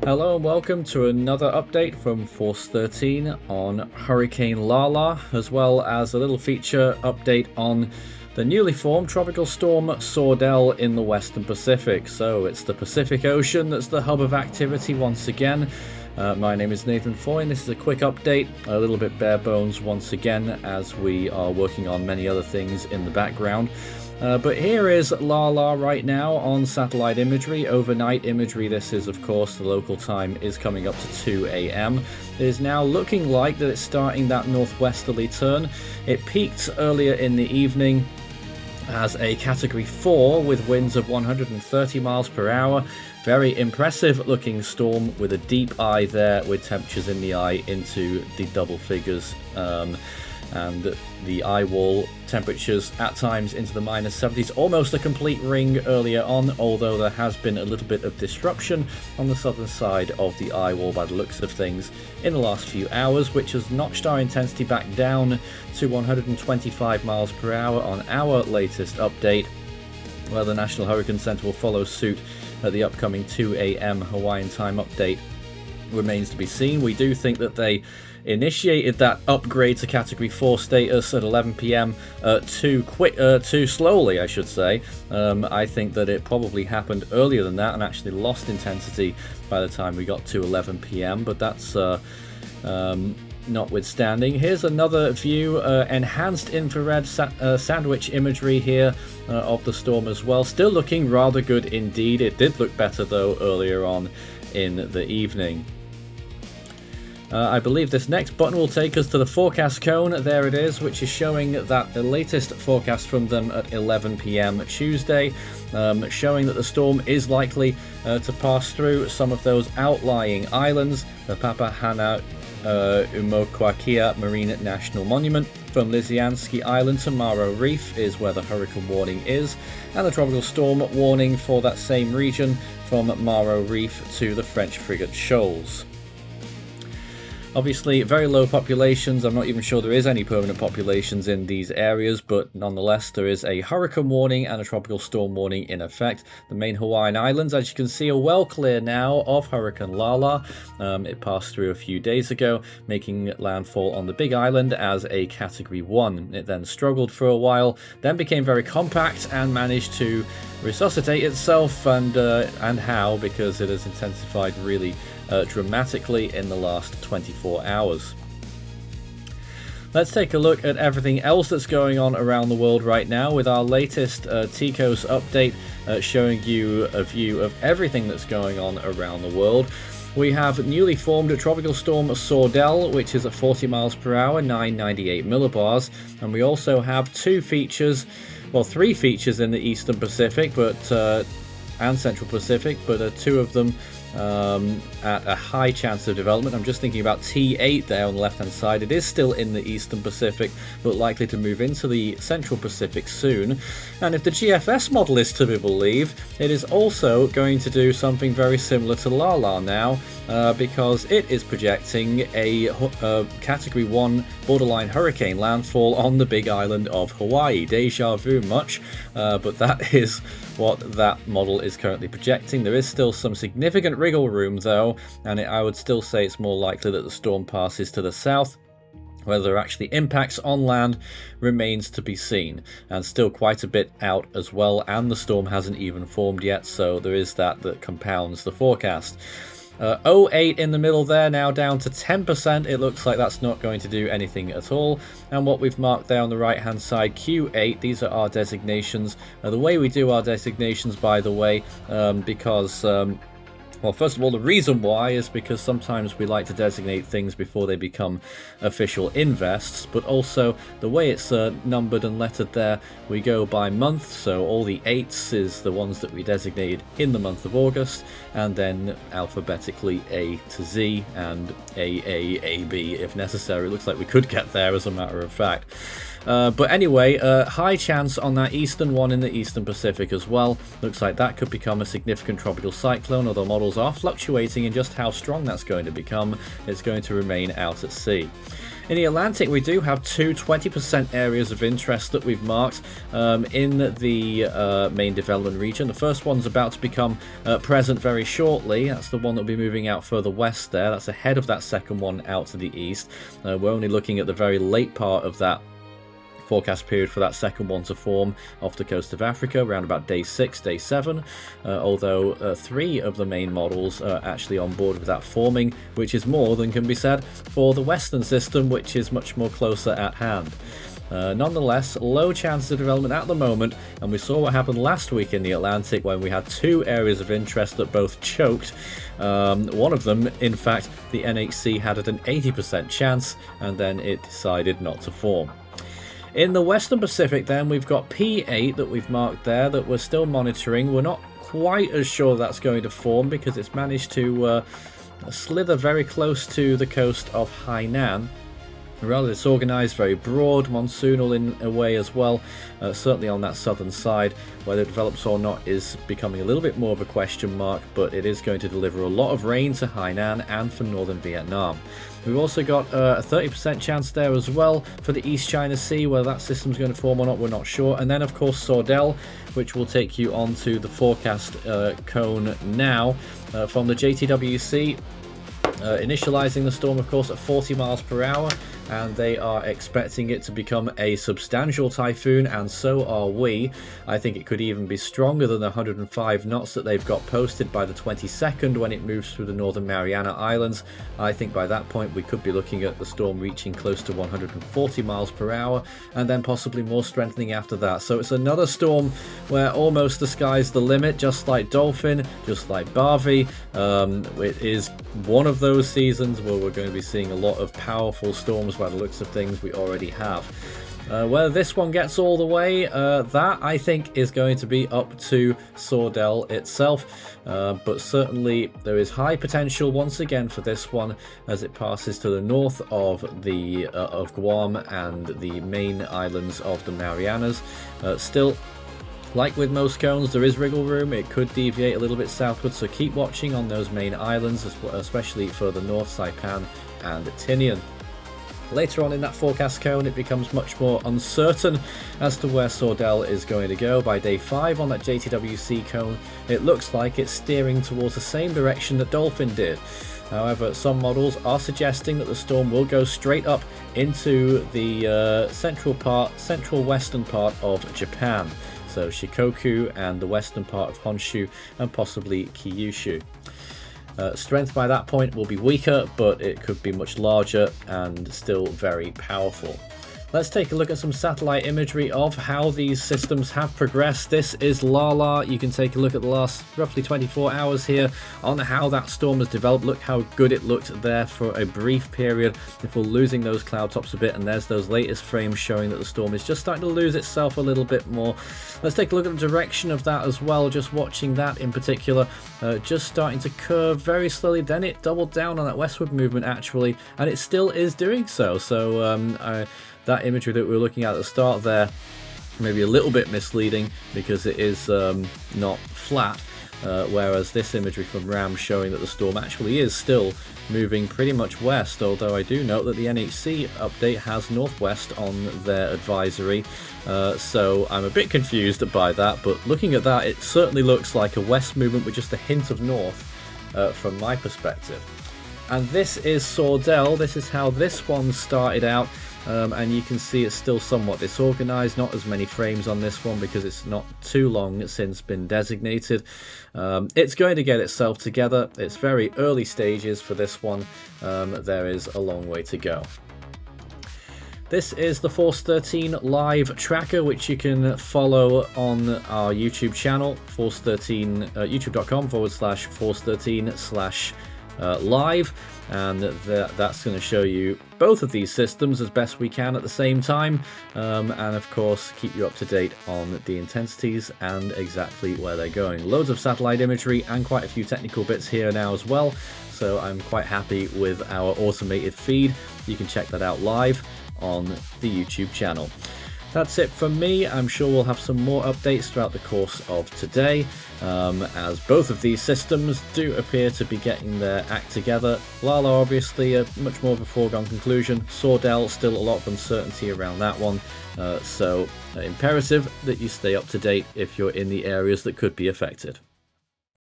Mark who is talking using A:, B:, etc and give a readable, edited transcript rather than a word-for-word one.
A: Hello and welcome to another update from Force 13 on Hurricane Lala, as well as a little feature update on the newly formed tropical storm Sordell in the Western Pacific. So it's the Pacific Ocean that's the hub of activity once again. My name is Nathan Foy and this is a quick update, a little bit bare bones once again as we are working on many other things in the background. But here is Lala right now on satellite imagery, overnight imagery. This is, of course, the local time is coming up to 2 a.m. It is now looking like that it's starting that northwesterly turn. It peaked earlier in the evening as a Category 4 with winds of 130 miles per hour. Very impressive looking storm with a deep eye there, with temperatures in the eye into the double figures. And the eye wall temperatures at times into the -70s, almost a complete ring earlier on, although there has been a little bit of disruption on the southern side of the eye wall by the looks of things in the last few hours, which has notched our intensity back down to 125 miles per hour on our latest update, where the National Hurricane Center will follow suit at the upcoming 2 a.m. Hawaiian time update. Remains to be seen. We do think that they initiated that upgrade to Category 4 status at 11 p.m. Too slowly, I should say. I think that it probably happened earlier than that and actually lost intensity by the time we got to 11 p.m. But that's notwithstanding. Here's another view, enhanced infrared sandwich imagery here of the storm as well. Still looking rather good indeed. It did look better though earlier on in the evening. I believe this next button will take us to the forecast cone. There it is, which is showing that the latest forecast from them at 11 p.m. Tuesday, showing that the storm is likely to pass through some of those outlying islands, the Papahana Umoquaquia Marine National Monument. From Lisiansky Island to Maro Reef is where the hurricane warning is, and the tropical storm warning for that same region from Maro Reef to the French frigate Shoals. Obviously, very low populations. I'm not even sure there is any permanent populations in these areas, but nonetheless, there is a hurricane warning and a tropical storm warning in effect. The main Hawaiian Islands, as you can see, are well clear now of Hurricane Lala. It passed through a few days ago, making landfall on the Big Island as a Category 1. It then struggled for a while, then became very compact and managed to resuscitate itself, and how, because it has intensified really dramatically in the last 24 hours. Let's take a look at everything else that's going on around the world right now with our latest TCOS update, showing you a view of everything that's going on around the world. We have newly formed tropical storm Sordell, which is at 40 miles per hour, 998 millibars, and we also have three features in the Eastern Pacific, and Central Pacific, but two of them at a high chance of development. I'm just thinking about T8 there on the left hand side. It is still in the Eastern Pacific, but likely to move into the Central Pacific soon. And if the GFS model is to be believed, it is also going to do something very similar to Lala now, because it is projecting a Category 1 borderline hurricane landfall on the Big Island of Hawaii. Deja vu much, but that is what that model is currently projecting. There is still some significant wriggle room though, and I would still say it's more likely that the storm passes to the south. Whether there are actually impacts on land remains to be seen, and still quite a bit out as well, and the storm hasn't even formed yet, so there is that compounds the forecast. 08 in the middle there, now down to 10%. It looks like that's not going to do anything at all. And what we've marked there on the right hand side, Q8, these are our designations. The way we do our designations, by the way, because well, first of all, the reason why is because sometimes we like to designate things before they become official invests, but also the way it's numbered and lettered there, we go by month, so all the 8s is the ones that we designated in the month of August, and then alphabetically A to Z and A, if necessary. It looks like we could get there as a matter of fact. But anyway, high chance on that eastern one in the Eastern Pacific as well. Looks like that could become a significant tropical cyclone, although models are fluctuating in just how strong that's going to become. It's going to remain out at sea. In the Atlantic, we do have two 20% areas of interest that we've marked in the main development region. The first one's about to become present very shortly. That's the one that will be moving out further west there. That's ahead of that second one out to the east. We're only looking at the very late part of that forecast period for that second one to form off the coast of Africa around about day 6, day 7, although 3 of the main models are actually on board with that forming, which is more than can be said for the western system, which is much more closer at hand. Nonetheless, low chances of development at the moment, and we saw what happened last week in the Atlantic when we had 2 areas of interest that both choked. One of them, in fact, the NHC had at an 80% chance, and then it decided not to form. In the Western Pacific then, we've got P8 that we've marked there that we're still monitoring. We're not quite as sure that's going to form because it's managed to slither very close to the coast of Hainan. Rather disorganised, very broad, monsoonal in a way as well, certainly on that southern side. Whether it develops or not is becoming a little bit more of a question mark, but it is going to deliver a lot of rain to Hainan and for northern Vietnam. We've also got a 30% chance there as well for the East China Sea. Whether that system's going to form or not, we're not sure. And then, of course, Sordell, which will take you onto the forecast cone now from the JTWC. Initializing the storm, of course, at 40 miles per hour, and they are expecting it to become a substantial typhoon, and so are we. I think it could even be stronger than the 105 knots that they've got posted by the 22nd when it moves through the Northern Mariana Islands. I think by that point we could be looking at the storm reaching close to 140 miles per hour, and then possibly more strengthening after that. So it's another storm where almost the sky's the limit, just like Dolphin, just like Barbie. It is one of those seasons where we're going to be seeing a lot of powerful storms by the looks of things. We already have. Whether this one gets all the way, that I think is going to be up to Sordell itself, but certainly there is high potential once again for this one as it passes to the north of the of Guam and the main islands of the Marianas. Still, like with most cones, there is wriggle room. It could deviate a little bit southward, so keep watching on those main islands, especially further north, Saipan and Tinian. Later on in that forecast cone, it becomes much more uncertain as to where Sordell is going to go. By day 5 on that JTWC cone, it looks like it's steering towards the same direction that Dolphin did. However, some models are suggesting that the storm will go straight up into the central western part of Japan. So Shikoku and the western part of Honshu and possibly Kyushu. Strength by that point will be weaker, but it could be much larger and still very powerful. Let's take a look at some satellite imagery of how these systems have progressed. This is Lala. You can take a look at the last roughly 24 hours here on how that storm has developed. Look how good it looked there for a brief period before losing those cloud tops a bit, and there's those latest frames showing that the storm is just starting to lose itself a little bit more. Let's take a look at the direction of that as well, just watching that in particular, just starting to curve very slowly. Then it doubled down on that westward movement actually, and it still is doing so. That imagery that we were looking at the start there, maybe a little bit misleading because it is not flat, whereas this imagery from RAM showing that the storm actually is still moving pretty much west, although I do note that the NHC update has northwest on their advisory, so I'm a bit confused by that, but looking at that, it certainly looks like a west movement with just a hint of north from my perspective. And this is Sordell. This is how this one started out. And you can see it's still somewhat disorganized, not as many frames on this one because it's not too long since been designated. It's going to get itself together. It's very early stages for this one. There is a long way to go. This is the Force 13 live tracker, which you can follow on our YouTube channel, Force 13, youtube.com/Force13/live, and that's going to show you both of these systems as best we can at the same time, and of course keep you up to date on the intensities and exactly where they're going. Loads of satellite imagery and quite a few technical bits here now as well, so I'm quite happy with our automated feed. You can check that out live on the YouTube channel. That's it from me. I'm sure we'll have some more updates throughout the course of today, as both of these systems do appear to be getting their act together. Lala obviously a much more of a foregone conclusion. Sordell, still a lot of uncertainty around that one, so imperative that you stay up to date if you're in the areas that could be affected.